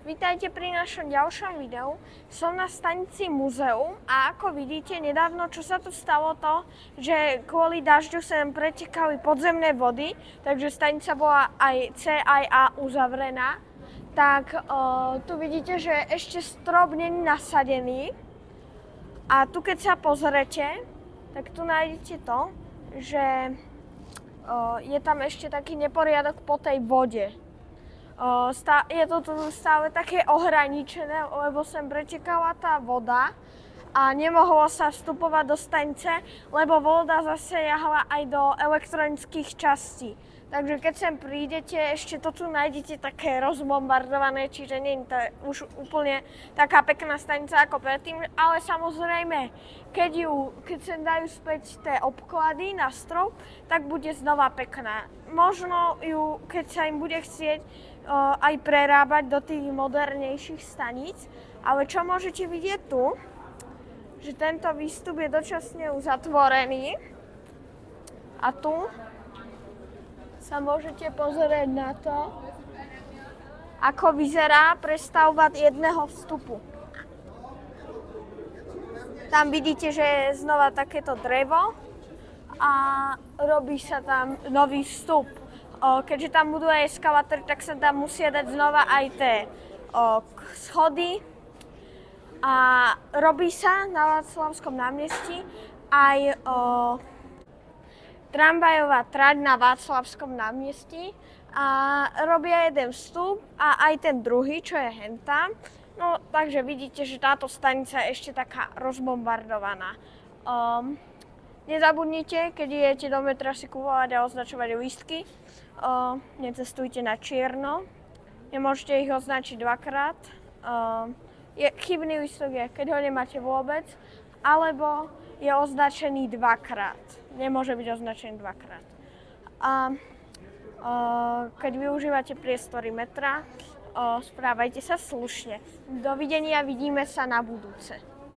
Vítajte pri našom ďalšom videu. Som na stanici Muzeum a ako vidíte nedávno, čo sa tu stalo to, že kvôli dažďu sem pretekali podzemné vody, takže stanica bola aj C, aj A uzavrená. Tak tu vidíte, že ešte strop není nasadený. A tu keď sa pozrete, tak tu nájdete to, že je tam ešte taký neporiadok po tej vode. Je to tu stále také ohraničené, lebo sem pretekala tá voda a nemohlo sa vstupovať do stanice, lebo voda zasiahla aj do elektronických častí. Takže keď sem prídete, ešte to tu nájdete také rozbombardované, čiže nie je to už úplne taká pekná stanica ako predtým, ale samozrejme, keď sem dajú späť tie obklady na strop, tak bude znova pekná. Možno ju, keď sa im bude chcieť aj prerábať do tých modernejších staníc, ale čo môžete vidieť tu, že tento výstup je dočasne uzatvorený a tu sa môžete pozrieť na to, ako vyzerá prestavba jedného vstupu. Tam vidíte, že je znova takéto drevo a robí sa tam nový vstup. Keďže tam budú aj eskalátory, tak sa tam musia dať znova aj tie schody. A robí sa na Václavskom námestí aj tramvajová trať na Václavskom námestí a robia jeden vstup a aj ten druhý, čo je hentam. No, takže vidíte, že táto stanica je ešte taká rozbombardovaná. Nezabudnite, keď idete do metra si kupovať a označovať lístky. Necestujte na čierno. Nemôžete ich označiť dvakrát. Chybný lístok je, keď ho nemáte vôbec, alebo je označený dvakrát. Nemôže byť označený dvakrát. Keď využívate priestory metra, správajte sa slušne. Dovidenia, vidíme sa na budúce.